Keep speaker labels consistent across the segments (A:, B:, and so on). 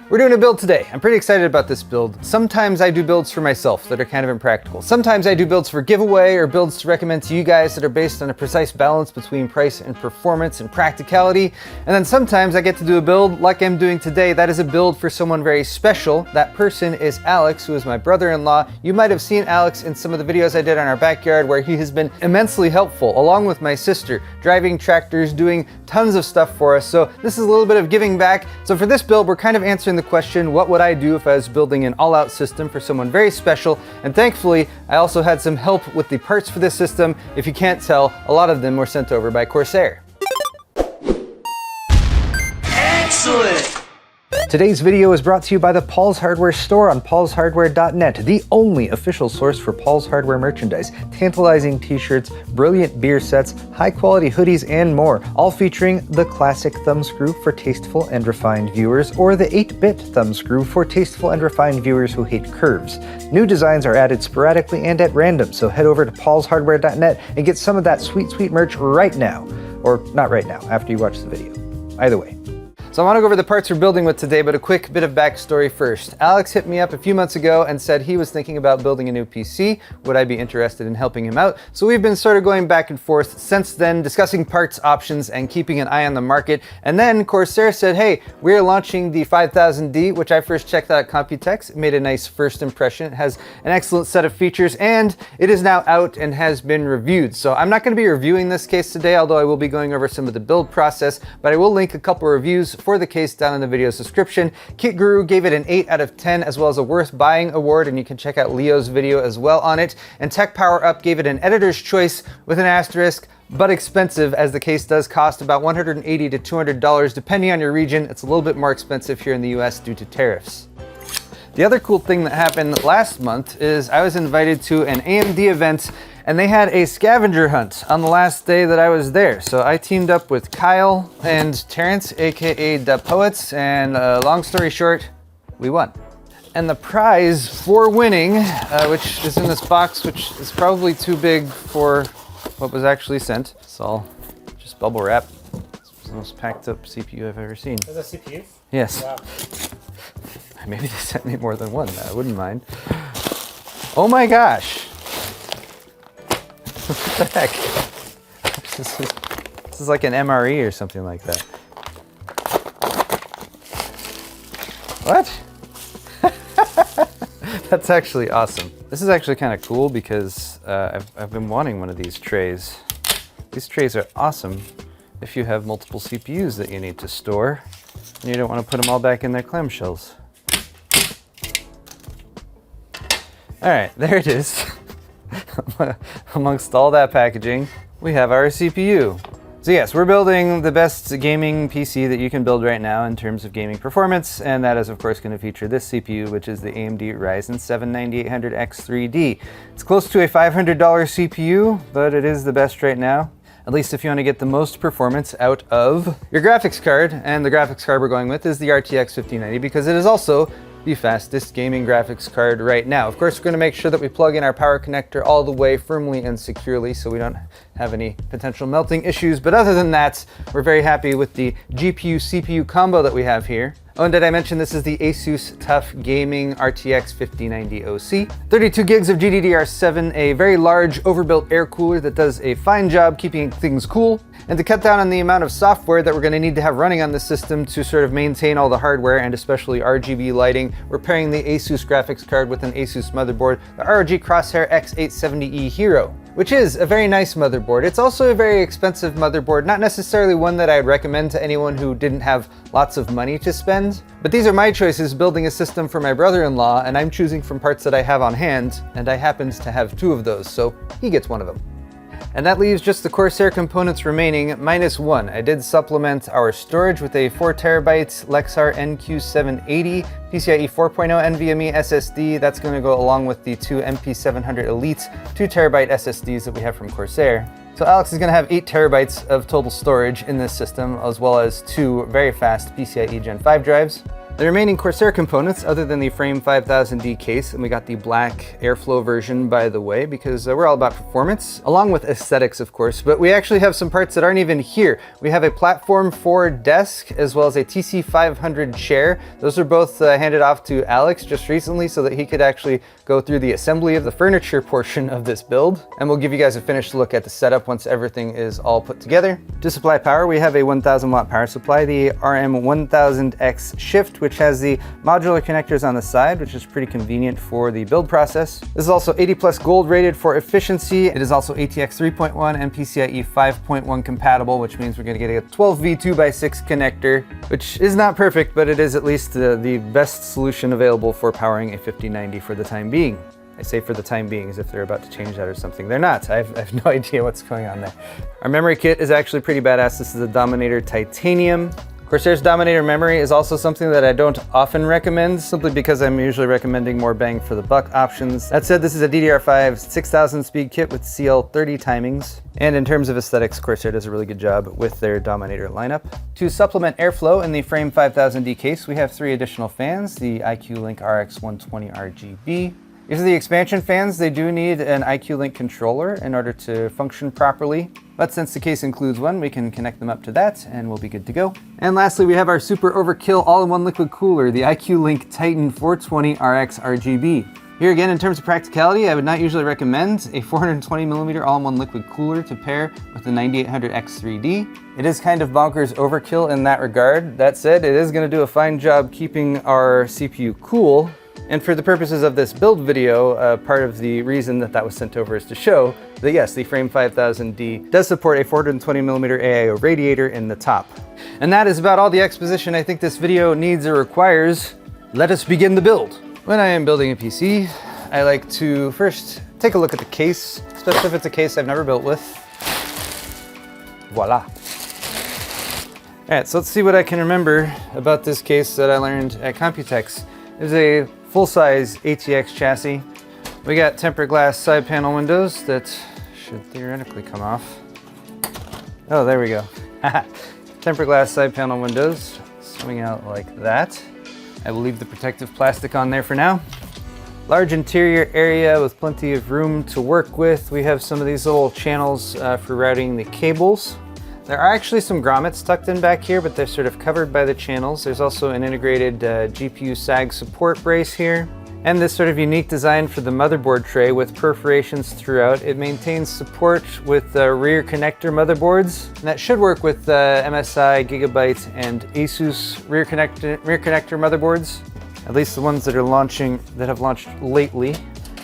A: We're doing a build today. I'm pretty excited about this build. Sometimes I do builds for myself that are kind of impractical. Sometimes I do builds for giveaway or builds to recommend to you guys that are based on a precise balance between price and performance and practicality. And then sometimes I get to do a build like I'm doing today. That is a build for someone very special. That person is Alex, who is my brother-in-law. You might have seen Alex in some of the videos I did on our backyard where he has been immensely helpful, along with my sister, driving tractors, doing tons of stuff for us. So this is a little bit of giving back. So for this build, we're kind of answering the question, what would I do if I was building an all-out system for someone very special? And thankfully, I also had some help with the parts for this system. If you can't tell, a lot of them were sent over by Corsair.
B: Excellent!
A: Today's video is brought to you by the Paul's Hardware store on paulshardware.net, the only official source for Paul's Hardware merchandise, tantalizing t-shirts, brilliant beer sets, high-quality hoodies, and more, all featuring the classic thumbscrew for tasteful and refined viewers, or the 8-bit thumbscrew for tasteful and refined viewers who hate curves. New designs are added sporadically and at random, so head over to paulshardware.net and get some of that sweet, sweet merch right now. Or not right now, after you watch the video. Either way. So I want to go over the parts we're building with today, but a quick bit of backstory first. Alex hit me up a few months ago and said he was thinking about building a new PC. Would I be interested in helping him out? So we've been sort of going back and forth since then, discussing parts options and keeping an eye on the market. And then Corsair said, hey, we're launching the 5000D, which I first checked out at Computex. It made a nice first impression. It has an excellent set of features, and it is now out and has been reviewed. So I'm not going to be reviewing this case today, although I will be going over some of the build process, but I will link a couple reviews for the case down in the video's description. Kit Guru gave it an 8 out of 10, as well as a worth buying award, and you can check out Leo's video as well on it. And Tech Power Up gave it an editor's choice with an asterisk, but expensive, as the case does cost about $180 to $200 depending on your region. It's a little bit more expensive here in the US due to tariffs. The other cool thing that happened last month is I was invited to an AMD event, and they had a scavenger hunt on the last day that I was there. So I teamed up with Kyle and Terrence, aka The Poets, and long story short, we won. And the prize for winning, which is in this box, which is probably too big for what was actually sent. It's all just bubble wrap. It's the most packed up CPU I've ever seen.
B: Is that CPU?
A: Yes.
B: Wow.
A: Maybe they sent me more than one. I wouldn't mind. Oh my gosh. What the heck? This is like an MRE or something like that. What? That's actually awesome. This is actually kind of cool because I've been wanting one of these trays. These trays are awesome if you have multiple CPUs that you need to store and you don't want to put them all back in their clamshells. All right, there it is. Amongst all that packaging, we have our CPU. So yes, we're building the best gaming PC that you can build right now in terms of gaming performance, and that is of course going to feature this CPU, which is the AMD Ryzen 7 9800X3D. It's close to a $500 CPU, but it is the best right now, at least if you want to get the most performance out of your graphics card. And the graphics card we're going with is the RTX 5090 because it is also the fastest gaming graphics card right now. Of course, we're going to make sure that we plug in our power connector all the way firmly and securely so we don't have any potential melting issues. But other than that, we're very happy with the GPU-CPU combo that we have here. Oh, and did I mention this is the ASUS TUF Gaming RTX 5090 OC. 32 gigs of GDDR7, a very large overbuilt air cooler that does a fine job keeping things cool. And to cut down on the amount of software that we're going to need to have running on the system to sort of maintain all the hardware and especially RGB lighting, we're pairing the ASUS graphics card with an ASUS motherboard, the ROG Crosshair X670E Hero, which is a very nice motherboard. It's also a very expensive motherboard, not necessarily one that I'd recommend to anyone who didn't have lots of money to spend. But these are my choices building a system for my brother-in-law, and I'm choosing from parts that I have on hand, and I happen to have 2 of those, so he gets one of them. And that leaves just the Corsair components remaining, -1. I did supplement our storage with a 4TB Lexar NQ780 PCIe 4.0 NVMe SSD. That's going to go along with the 2 MP700 Elite 2TB SSDs that we have from Corsair. So Alex is going to have 8 terabytes of total storage in this system, as well as 2 very fast PCIe Gen 5 drives. The remaining Corsair components, other than the Frame 5000D case, and we got the black airflow version, by the way, because we're all about performance, along with aesthetics, of course, but we actually have some parts that aren't even here. We have a Platform 4 desk, as well as a TC500 chair. Those are both handed off to Alex just recently so that he could actually go through the assembly of the furniture portion of this build. And we'll give you guys a finished look at the setup once everything is all put together. To supply power, we have a 1000 watt power supply, the RM1000X Shift, which has the modular connectors on the side, which is pretty convenient for the build process. This is also 80+ gold rated for efficiency. It is also ATX 3.1 and PCIe 5.1 compatible, which means we're gonna get a 12V2x6 connector, which is not perfect, but it is at least the best solution available for powering a 5090 for the time being. I say for the time being as if they're about to change that or something. They're not. I have no idea what's going on there. Our memory kit is actually pretty badass. This is a Dominator Titanium. Corsair's Dominator memory is also something that I don't often recommend, simply because I'm usually recommending more bang for the buck options. That said, this is a DDR5 6000 speed kit with CL30 timings. And in terms of aesthetics, Corsair does a really good job with their Dominator lineup. To supplement airflow in the Frame 5000D case, we have 3 additional fans, the IQ-Link RX120 RGB. These are the expansion fans. They do need an IQ-Link controller in order to function properly. But since the case includes one, we can connect them up to that and we'll be good to go. And lastly, we have our super overkill all-in-one liquid cooler, the IQ-Link Titan 420 RX RGB. Here again, in terms of practicality, I would not usually recommend a 420mm all-in-one liquid cooler to pair with the 9800X3D. It is kind of bonkers overkill in that regard. That said, it is going to do a fine job keeping our CPU cool. And for the purposes of this build video, part of the reason that was sent over is to show that yes, the Frame 5000D does support a 420mm AIO radiator in the top. And that is about all the exposition I think this video needs or requires. Let us begin the build. When I am building a PC, I like to first take a look at the case, especially if it's a case I've never built with. Voila. All right, so let's see what I can remember about this case that I learned at Computex. There's a full-size ATX chassis. We got tempered glass side panel windows that should theoretically come off. Oh, there we go. Tempered glass side panel windows swing out like that. I will leave the protective plastic on there for now. Large interior area with plenty of room to work with. We have some of these little channels for routing the cables. There are actually some grommets tucked in back here, but they're sort of covered by the channels. There's also an integrated GPU sag support brace here. And this sort of unique design for the motherboard tray with perforations throughout. It maintains support with rear connector motherboards. And that should work with MSI, Gigabyte, and ASUS rear connector motherboards. At least the ones that have launched lately.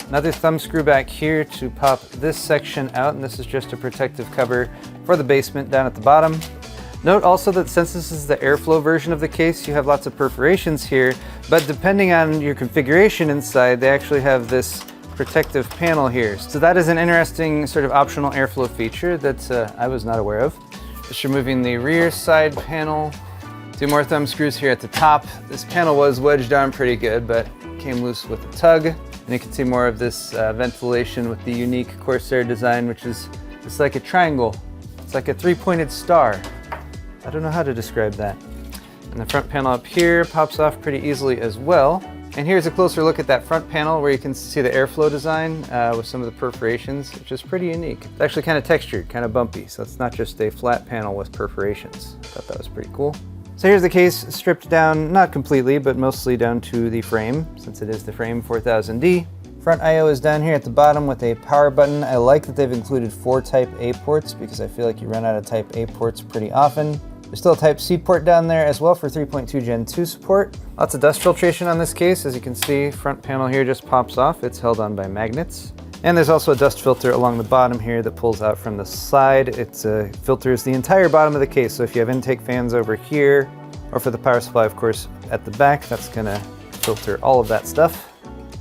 A: Another thumb screw back here to pop this section out, and this is just a protective cover for the basement down at the bottom. Note also that since this is the airflow version of the case, you have lots of perforations here, but depending on your configuration inside, they actually have this protective panel here. So that is an interesting sort of optional airflow feature that I was not aware of. Just removing the rear side panel. 2 more thumb screws here at the top. This panel was wedged down pretty good, but came loose with a tug. And you can see more of this ventilation with the unique Corsair design, which is just like a triangle. It's like a 3-pointed star. I don't know how to describe that. And the front panel up here pops off pretty easily as well. And here's a closer look at that front panel where you can see the airflow design with some of the perforations, which is pretty unique. It's actually kind of textured, kind of bumpy, so it's not just a flat panel with perforations. I thought that was pretty cool. So here's the case stripped down, not completely, but mostly down to the frame, since it is the Frame 4000D. Front I/O is down here at the bottom with a power button. I like that they've included 4 Type A ports because I feel like you run out of Type A ports pretty often. There's still a Type C port down there as well for 3.2 Gen 2 support. Lots of dust filtration on this case. As you can see, front panel here just pops off. It's held on by magnets. And there's also a dust filter along the bottom here that pulls out from the side. It filters the entire bottom of the case. So if you have intake fans over here, or for the power supply, of course, at the back, that's gonna filter all of that stuff.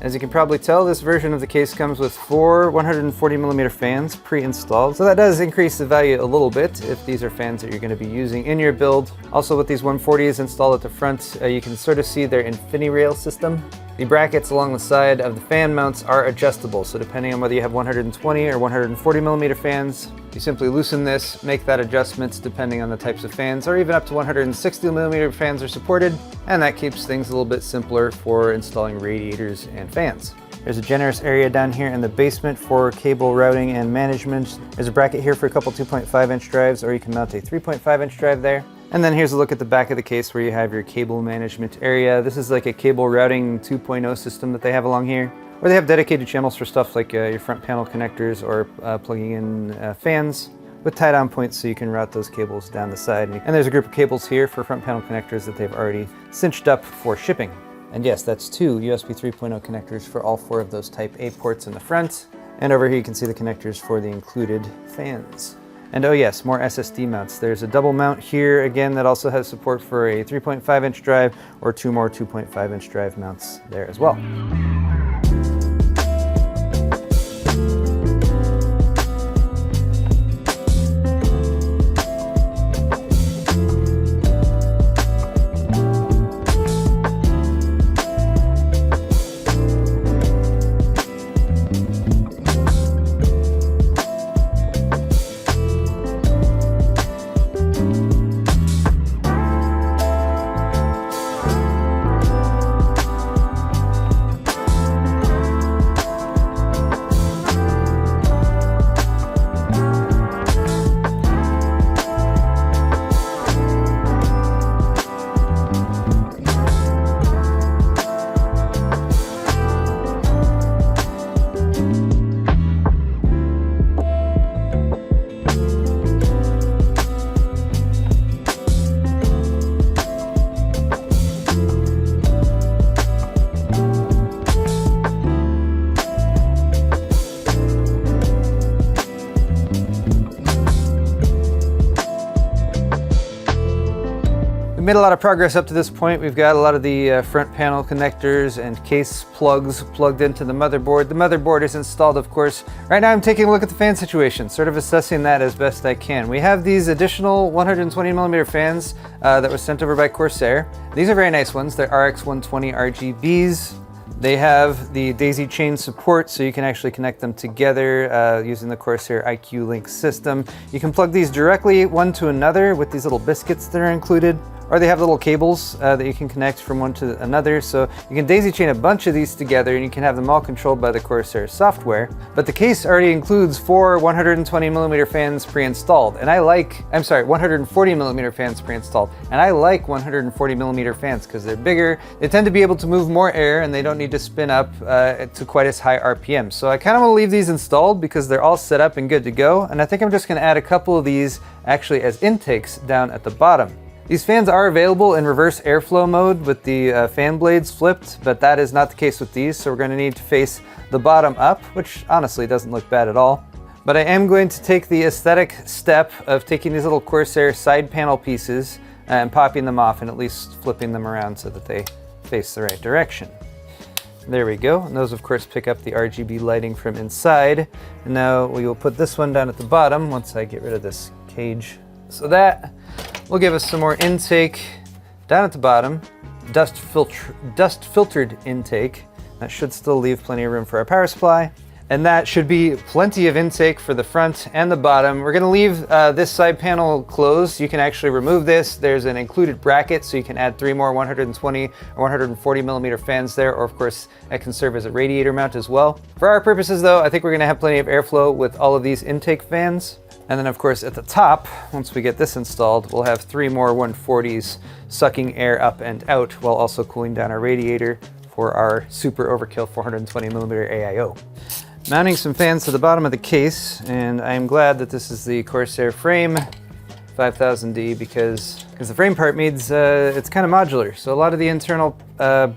A: As you can probably tell, this version of the case comes with 4 140mm fans pre-installed, so that does increase the value a little bit if these are fans that you're going to be using in your build. Also, with these 140s installed at the front, you can sort of see their InfiniRail system. The brackets along the side of the fan mounts are adjustable, so depending on whether you have 120 or 140mm fans, You simply loosen this, make that adjustment depending on the types of fans, or even up to 160mm fans are supported, and that keeps things a little bit simpler for installing radiators and fans. There's a generous area down here in the basement for cable routing and management. There's a bracket here for a couple 2.5-inch drives, or you can mount a 3.5-inch drive there. And then here's a look at the back of the case where you have your cable management area. This is like a cable routing 2.0 system that they have along here, where they have dedicated channels for stuff like your front panel connectors or plugging in fans with tie-down points so you can route those cables down the side. And there's a group of cables here for front panel connectors that they've already cinched up for shipping. And yes, that's 2 USB 3.0 connectors for all 4 of those Type A ports in the front. And over here you can see the connectors for the included fans. And oh yes, more SSD mounts. There's a double mount here again that also has support for a 3.5-inch drive or 2 more 2.5-inch drive mounts there as well. We've made a lot of progress up to this point. We've got a lot of the front panel connectors and case plugs plugged into the motherboard. The motherboard is installed, of course. Right now I'm taking a look at the fan situation, sort of assessing that as best I can. We have these additional 120mm fans that were sent over by Corsair. These are very nice ones. They're RX 120 RGBs. They have the daisy chain support, so you can actually connect them together using the Corsair IQ Link system. You can plug these directly one to another with these little biscuits that are included, or they have little cables that you can connect from one to another. So you can daisy chain a bunch of these together and you can have them all controlled by the Corsair software. But the case already includes 4 120mm fans pre-installed. And 140mm fans pre-installed. And I like 140mm fans because they're bigger, they tend to be able to move more air, and they don't need to spin up to quite as high RPM. So I kind of want to leave these installed because they're all set up and good to go. And I think I'm just going to add a couple of these actually as intakes down at the bottom. These fans are available in reverse airflow mode with the fan blades flipped, but that is not the case with these, so we're going to need to face the bottom up, which honestly doesn't look bad at all. But I am going to take the aesthetic step of taking these little Corsair side panel pieces and popping them off and at least flipping them around so that they face the right direction. There we go, and those of course pick up the RGB lighting from inside. And now we will put this one down at the bottom once I get rid of this cage. So that will give us some more intake down at the bottom, dust filtered intake. That should still leave plenty of room for our power supply. And that should be plenty of intake for the front and the bottom. We're gonna leave this side panel closed. You can actually remove this. There's an included bracket, so you can add 3 more 120 or 140mm fans there, or of course, that can serve as a radiator mount as well. For our purposes though, I think we're gonna have plenty of airflow with all of these intake fans. And then of course at the top, once we get this installed, we'll have 3 more 140s sucking air up and out while also cooling down our radiator for our super overkill 420mm AIO. Mounting some fans to the bottom of the case, and I am glad that this is the Corsair Frame 5000D because the frame part means it's kind of modular. So a lot of the internal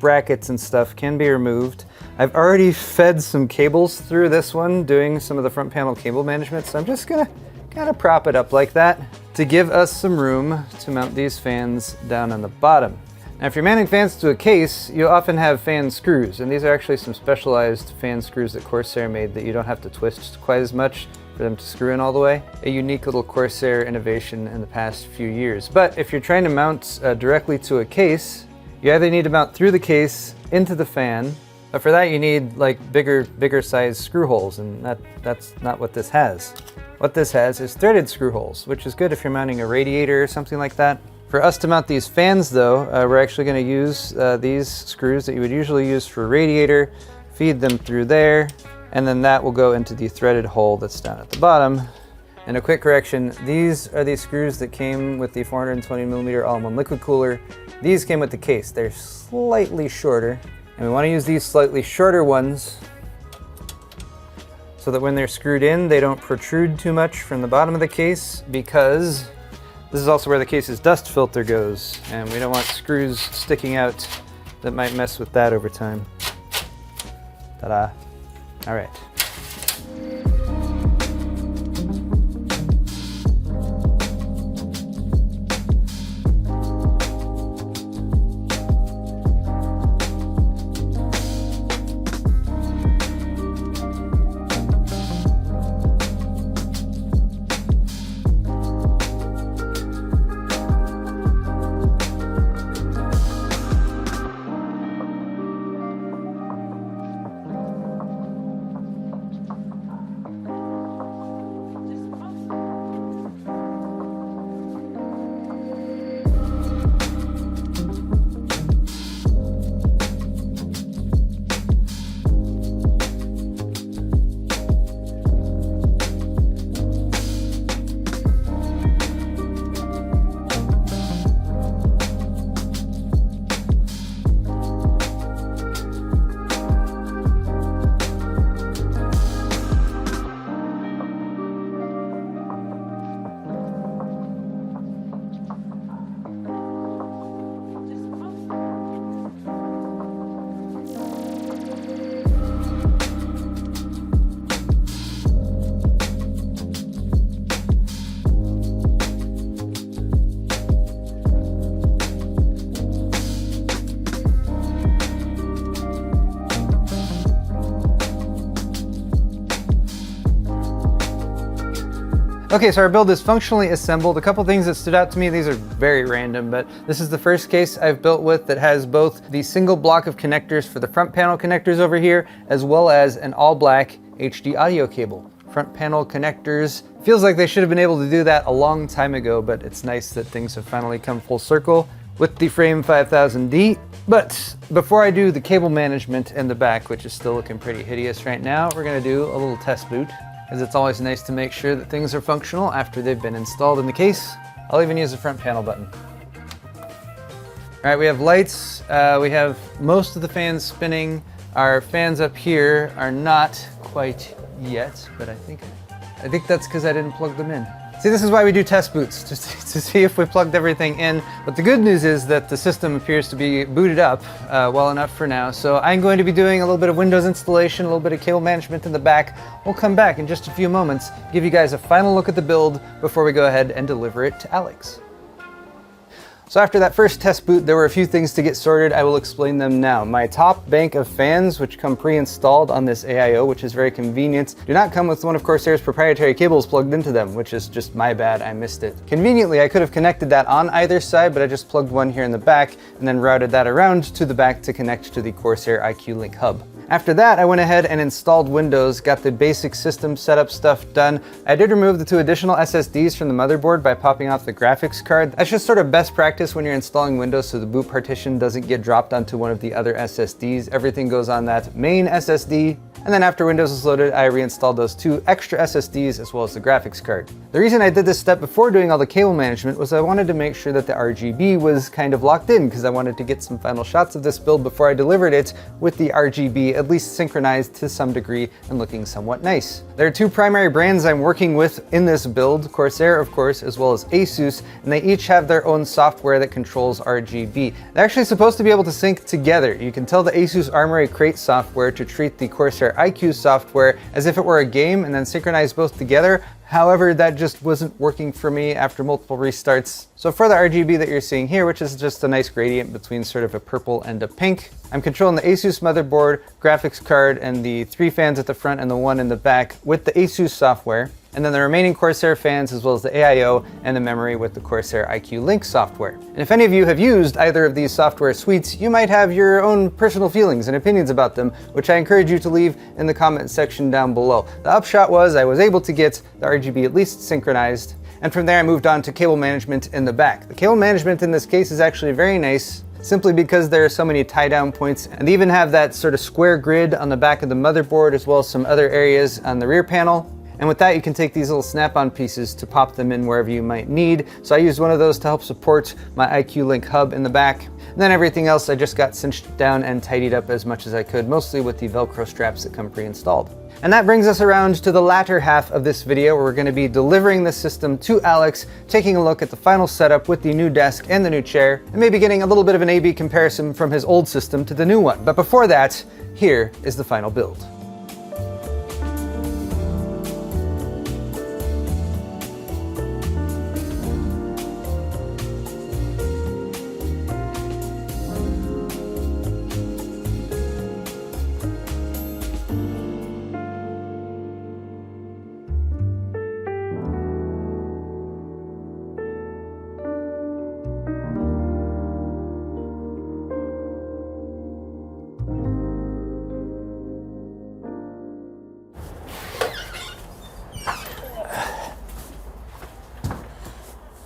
A: brackets and stuff can be removed. I've already fed some cables through this one doing some of the front panel cable management, so I'm just gonna kind of prop it up like that to give us some room to mount these fans down on the bottom. Now, if you're mounting fans to a case, you'll often have fan screws, and these are actually some specialized fan screws that Corsair made that you don't have to twist quite as much for them to screw in all the way. A unique little Corsair innovation in the past few years. But if you're trying to mount directly to a case, you either need to mount through the case into the fan, But for that you need like bigger size screw holes, and that's not what this has. What this has is threaded screw holes, which is good if you're mounting a radiator or something like that. For us to mount these fans though, we're actually going to use these screws that you would usually use for a radiator, feed them through there, and then that will go into the threaded hole that's down at the bottom. And a quick correction, these are the screws that came with the 420mm all-in-one liquid cooler. These came with the case. They're slightly shorter, and we want to use these slightly shorter ones so that when they're screwed in, they don't protrude too much from the bottom of the case, because this is also where the case's dust filter goes, and we don't want screws sticking out that might mess with that over time. Ta-da. All right. Okay, so our build is functionally assembled. A couple things that stood out to me, these are very random, but this is the first case I've built with that has both the single block of connectors for the front panel connectors over here, as well as an all black HD audio cable. Front panel connectors, feels like they should have been able to do that a long time ago, but it's nice that things have finally come full circle with the Frame 5000D. But before I do the cable management in the back, which is still looking pretty hideous right now, we're gonna do a little test boot, as it's always nice to make sure that things are functional after they've been installed in the case. I'll even use the front panel button. All right, we have lights. We have most of the fans spinning. Our fans up here are not quite yet, but I think that's because I didn't plug them in. See, this is why we do test boots, just to see if we plugged everything in. But the good news is that the system appears to be booted up well enough for now. So I'm going to be doing a little bit of Windows installation, a little bit of cable management in the back. We'll come back in just a few moments, give you guys a final look at the build before we go ahead and deliver it to Alex. So after that first test boot, there were a few things to get sorted. I will explain them now. My top bank of fans, which come pre-installed on this AIO, which is very convenient, do not come with one of Corsair's proprietary cables plugged into them, which is just my bad, I missed it. Conveniently, I could have connected that on either side, but I just plugged one here in the back and then routed that around to the back to connect to the Corsair IQ Link hub. After that, I went ahead and installed Windows, got the basic system setup stuff done. I did remove the 2 additional SSDs from the motherboard by popping off the graphics card. That's just sort of best practice when you're installing Windows so the boot partition doesn't get dropped onto one of the other SSDs. Everything goes on that main SSD. And then after Windows was loaded, I reinstalled those 2 extra SSDs as well as the graphics card. The reason I did this step before doing all the cable management was I wanted to make sure that the RGB was kind of locked in, because I wanted to get some final shots of this build before I delivered it with the RGB at least synchronized to some degree and looking somewhat nice. There are 2 primary brands I'm working with in this build, Corsair of course, as well as ASUS, and they each have their own software that controls RGB. They're actually supposed to be able to sync together. You can tell the ASUS Armory Crate software to treat the Corsair IQ software as if it were a game and then synchronize both together. However, that just wasn't working for me after multiple restarts. So for the RGB that you're seeing here, which is just a nice gradient between sort of a purple and a pink, I'm controlling the ASUS motherboard, graphics card, and the 3 fans at the front and the 1 in the back with the ASUS software. and then the remaining Corsair fans, as well as the AIO and the memory with the Corsair IQ Link software. And if any of you have used either of these software suites, you might have your own personal feelings and opinions about them, which I encourage you to leave in the comment section down below. The upshot was I was able to get the RGB at least synchronized, and from there I moved on to cable management in the back. The cable management in this case is actually very nice, simply because there are so many tie-down points, and they even have that sort of square grid on the back of the motherboard, as well as some other areas on the rear panel. And with that, you can take these little snap-on pieces to pop them in wherever you might need. So I used one of those to help support my IQ Link hub in the back. And then everything else I just got cinched down and tidied up as much as I could, mostly with the Velcro straps that come pre-installed. And that brings us around to the latter half of this video, where we're going to be delivering the system to Alex, taking a look at the final setup with the new desk and the new chair, and maybe getting a little bit of an A/B comparison from his old system to the new one. But before that, here is the final build.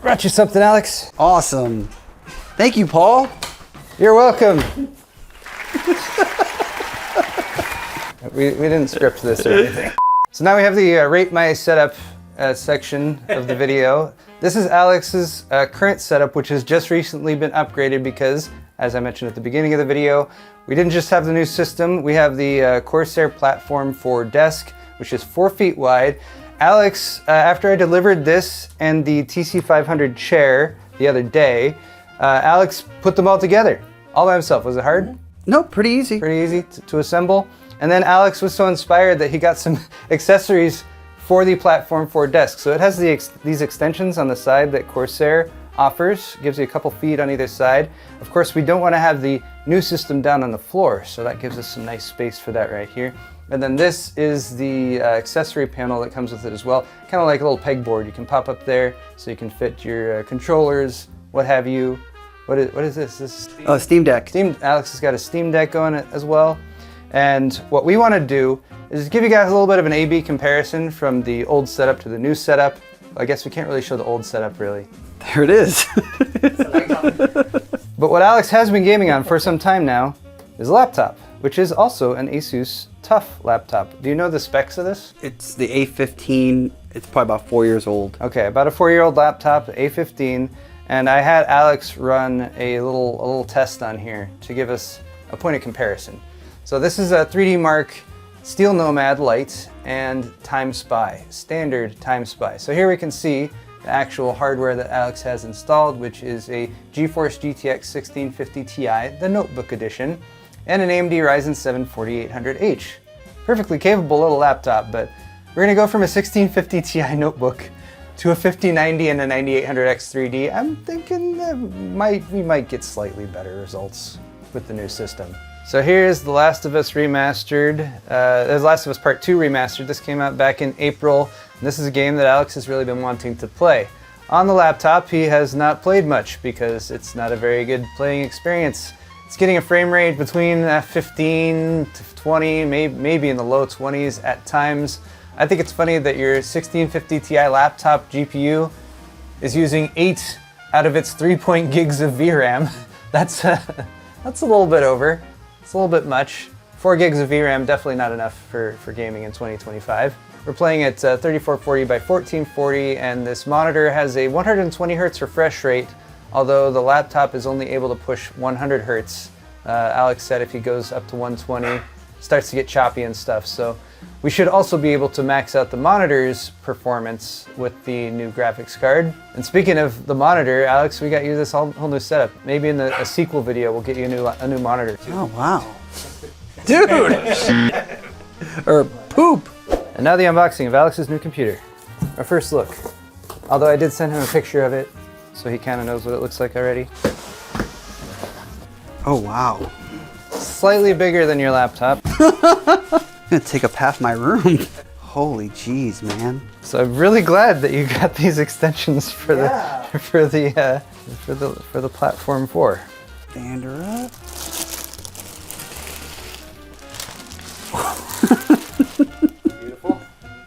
A: Brought you something, Alex.
C: Awesome. Thank you, Paul.
A: You're welcome. we didn't script this or anything. So now we have the rate my setup section of the video. This is Alex's current setup, which has just recently been upgraded because, as I mentioned at the beginning of the video, we didn't just have the new system, we have the Corsair platform for desk, which is 4 feet wide. Alex, after I delivered this and the TC500 chair the other day, Alex put them all together, all by himself. Was it hard?
C: No, pretty easy.
A: Pretty easy to assemble. And then Alex was so inspired that he got some accessories for the platform for desk. So it has these extensions on the side that Corsair offers, gives you a couple feet on either side. Of course, we don't want to have the new system down on the floor, so that gives us some nice space for that right here. And then this is the accessory panel that comes with it as well. Kind of like a little pegboard. You can pop up there so you can fit your controllers, what have you. What is this? This is
C: Steam Deck.
A: Alex has got a Steam Deck going as well. And what we want to do is give you guys a little bit of an A/B comparison from the old setup to the new setup. I guess we can't really show the old setup really.
C: There it is.
A: But what Alex has been gaming on for some time now is a laptop, which is also an ASUS TUF laptop. Do you know the specs of this?
C: It's the A15. It's probably about 4 years old.
A: Okay, about a 4-year-old laptop, A15, and I had Alex run a little test on here to give us a point of comparison. So this is a 3D Mark Steel Nomad Lite and Time Spy, standard Time Spy. So here we can see the actual hardware that Alex has installed, which is a GeForce GTX 1650 Ti, the notebook edition, and an AMD Ryzen 7 4800H. Perfectly capable little laptop, but we're gonna go from a 1650 Ti notebook to a 5090 and a 9800X 3D. I'm thinking that we might get slightly better results with the new system. So here's The Last of Us Remastered. The Last of Us Part 2 Remastered. This came out back in April. And this is a game that Alex has really been wanting to play. On the laptop, he has not played much because it's not a very good playing experience. It's getting a frame rate between 15 to 20, maybe in the low 20s at times. I think it's funny that your 1650 Ti laptop GPU is using 8 out of its 3 gigs of VRAM. That's a little bit over. It's a little bit much. 4 gigs of VRAM, definitely not enough for gaming in 2025. We're playing at 3440 by 1440, and this monitor has a 120 Hz refresh rate, although the laptop is only able to push 100 Hz. Alex said if he goes up to 120, it starts to get choppy and stuff. So we should also be able to max out the monitor's performance with the new graphics card. And speaking of the monitor, Alex, we got you this whole new setup. Maybe in a sequel video, we'll get you a new monitor too.
C: Oh, wow. Dude! Or poop.
A: And now the unboxing of Alex's new computer. Our first look. Although I did send him a picture of it, so he kind of knows what it looks like already.
C: Oh, wow.
A: Slightly bigger than your laptop.
C: I'm gonna take up half my room. Holy jeez, man.
A: So I'm really glad that you got these extensions for the platform 4.
C: Stand her up.
A: Beautiful.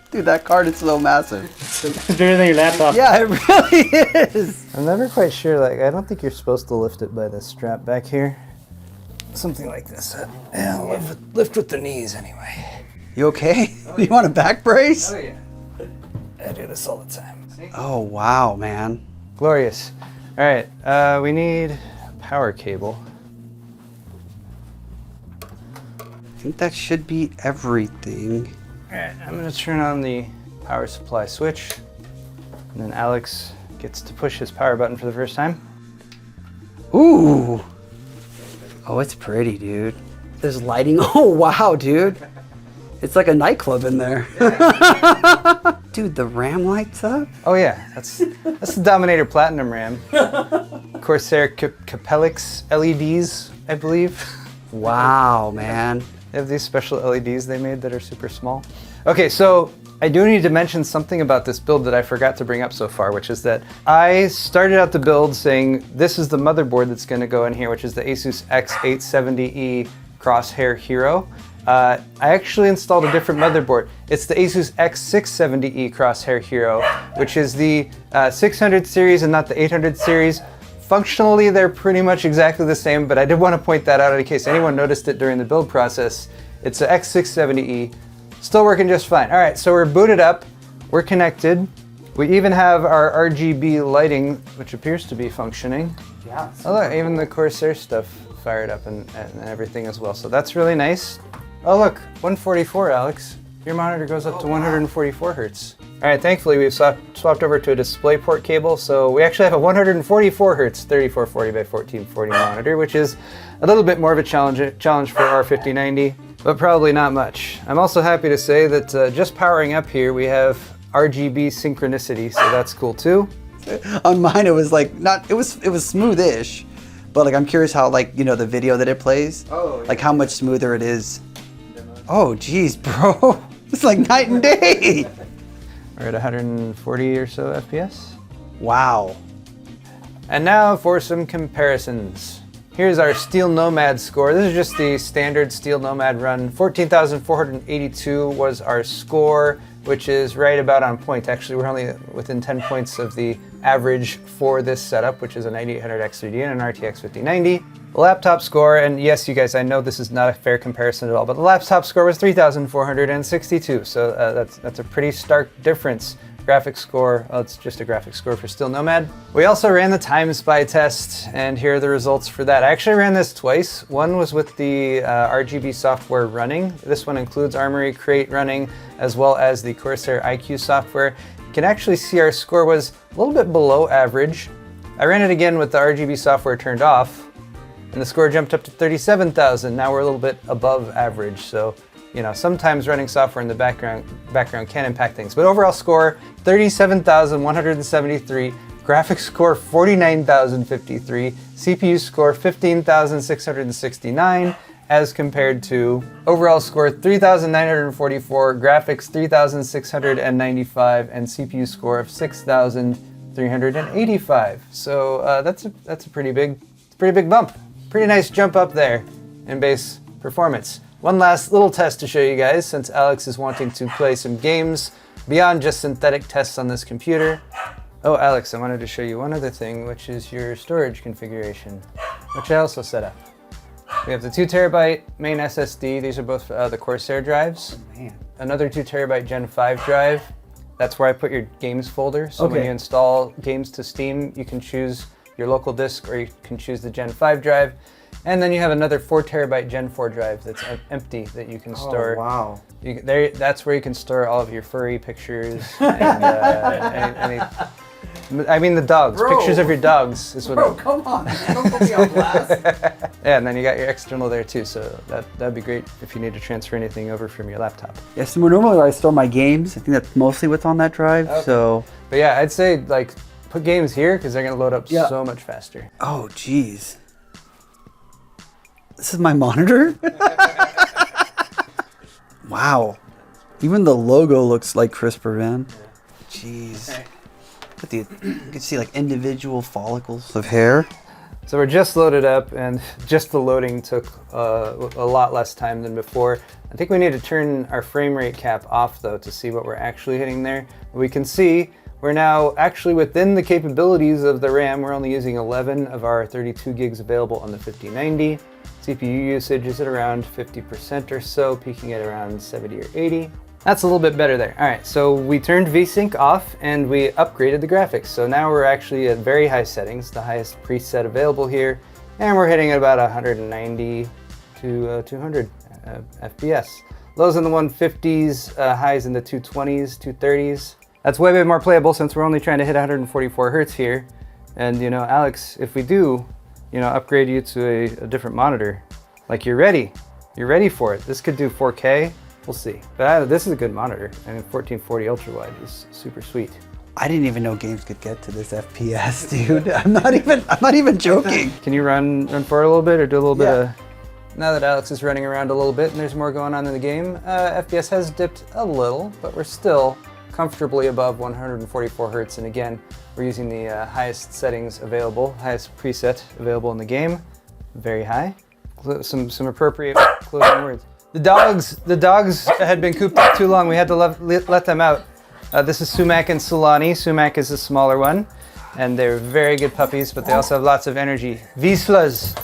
C: Dude, that card is so massive.
D: It's bigger than your laptop.
C: Yeah, it really is.
A: I'm never quite sure, like, I don't think you're supposed to lift it by the strap back here. Something like this. Yeah, lift with the knees anyway.
C: You okay? You want a back brace?
A: Oh yeah. I do this all the time.
C: Oh, wow, man.
A: Glorious. All right, we need a power cable.
C: I think that should be everything.
A: All right, I'm gonna turn on the power supply switch, and then Alex gets to push his power button for the first time.
C: Ooh. Oh, it's pretty, dude. There's lighting. Oh, wow, dude. It's like a nightclub in there. Dude, the RAM lights up?
A: Oh yeah, that's the Dominator Platinum RAM. Corsair Capellix LEDs, I believe.
C: Wow, man.
A: They have these special LEDs they made that are super small. Okay, so I do need to mention something about this build that I forgot to bring up so far, which is that I started out the build saying this is the motherboard that's going to go in here, which is the ASUS X670E Crosshair Hero. I actually installed a different motherboard. It's the ASUS X670E Crosshair Hero, which is the 600 series and not the 800 series. Functionally, they're pretty much exactly the same, but I did want to point that out in case anyone noticed it during the build process. It's the X670E, still working just fine. All right, so we're booted up, we're connected. We even have our RGB lighting, which appears to be functioning.
C: Yeah.
A: Oh look, even the Corsair stuff fired up and everything as well. So that's really nice. Oh look, 144, Alex. Your monitor goes up to 144 hertz. All right, thankfully we've swapped over to a DisplayPort cable, so we actually have a 144 hertz 3440 by 1440 monitor, which is a little bit more of a challenge for our 5090, but probably not much. I'm also happy to say that just powering up here, we have RGB synchronicity, so that's cool too.
C: On mine, it was like it was smooth-ish, but like I'm curious how the video that it plays, like how much smoother it is. Oh, geez, bro. It's like night and day.
A: We're at 140 or so FPS.
C: Wow.
A: And now for some comparisons. Here's our Steel Nomad score. This is just the standard Steel Nomad run. 14,482 was our score, which is right about on point. Actually, we're only within 10 points of the average for this setup, which is a 9800 X3D and an RTX 5090. The laptop score, and yes, you guys, I know this is not a fair comparison at all, but the laptop score was 3,462, so that's a pretty stark difference. Graphics score, well, it's just a graphics score for Steel Nomad. We also ran the time spy test, and here are the results for that. I actually ran this twice. One was with the RGB software running. This one includes Armory Crate running, as well as the Corsair IQ software. You can actually see our score was a little bit below average. I ran it again with the RGB software turned off, and the score jumped up to 37,000. Now we're a little bit above average. So, you know, sometimes running software in the background can impact things. But overall score, 37,173. Graphics score, 49,053. CPU score, 15,669. As compared to overall score, 3,944. Graphics, 3,695. And CPU score of 6,385. So that's a pretty big bump. Pretty nice jump up there in base performance. One last little test to show you guys, since Alex is wanting to play some games beyond just synthetic tests on this computer. Oh, Alex, I wanted to show you one other thing, which is your storage configuration, which I also set up. We have the 2 terabyte main SSD. These are both the Corsair drives.
C: Man.
A: Another 2 terabyte Gen 5 drive. That's where I put your games folder. So when you install games to Steam, you can choose your local disk, or you can choose the Gen 5 drive. And then you have another 4 terabyte Gen 4 drive that's empty that you can store.
C: Oh, wow.
A: That's where you can store all of your furry pictures and I mean the dogs.
C: Bro.
A: Pictures of your dogs is what.
C: Bro, come on, man. Don't put me on blast.
A: Yeah, and then you got your external there too, so that'd be great if you need to transfer anything over from your laptop.
C: Yes, so normally where I store my games, I think that's mostly what's on that drive.
A: Okay.
C: So.
A: But yeah, I'd say like put games here because they're gonna load up so much faster.
C: Oh, geez. This is my monitor? Wow. Even the logo looks like CRISPR, man. Jeez. You can see like individual follicles of hair.
A: So we're just loaded up, and just the loading took a lot less time than before. I think we need to turn our frame rate cap off though to see what we're actually hitting there. We can see we're now actually within the capabilities of the RAM. We're only using 11 of our 32 gigs available on the 5090. CPU usage is at around 50% or so, peaking at around 70 or 80. That's a little bit better there. All right, so we turned VSync off and we upgraded the graphics. So now we're actually at very high settings, the highest preset available here, and we're hitting at about 190 to 200 FPS. Lows in the 150s, highs in the 220s, 230s. That's way more playable since we're only trying to hit 144 Hertz here. And you know, Alex, if we do, you know, upgrade you to a different monitor, like you're ready for it. This could do 4K. We'll see. But this is a good monitor. I mean, 1440 ultra wide is super sweet.
C: I didn't even know games could get to this FPS, dude. I'm not even joking.
A: Can you run forward a little bit or do a little bit of... Now that Alex is running around a little bit and there's more going on in the game, FPS has dipped a little, but we're still comfortably above 144 Hertz. And again, we're using the highest settings available, highest preset available in the game. Very high. Some appropriate closing words. The dogs had been cooped up too long. We had to let them out. This is Sumac and Solani. Sumac is the smaller one, and they're very good puppies, but they also have lots of energy. Wislas.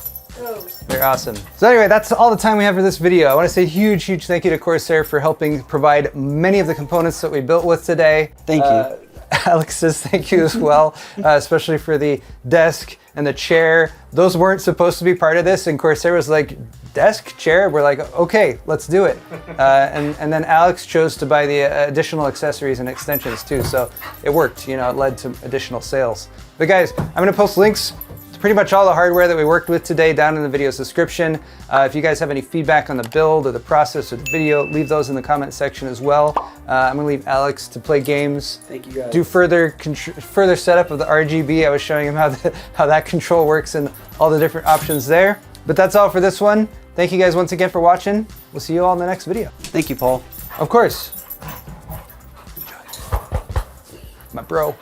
A: They're awesome. So anyway, that's all the time we have for this video. I want to say a huge thank you to Corsair for helping provide many of the components that we built with today.
C: Thank you.
A: Alex says thank you as well, especially for the desk and the chair. Those weren't supposed to be part of this, and Corsair was like, desk, chair? We're like, okay, let's do it. And then Alex chose to buy the additional accessories and extensions too, so it worked. You know, it led to additional sales. But guys, I'm gonna post links to pretty much all the hardware that we worked with today down in the video's description. If you guys have any feedback on the build or the process or the video, leave those in the comment section as well. I'm gonna leave Alex to play games.
D: Thank you guys.
A: Do further setup of the RGB. I was showing him how that control works and all the different options there. But that's all for this one. Thank you guys once again for watching. We'll see you all in the next video.
C: Thank you, Paul.
A: Of course. My bro.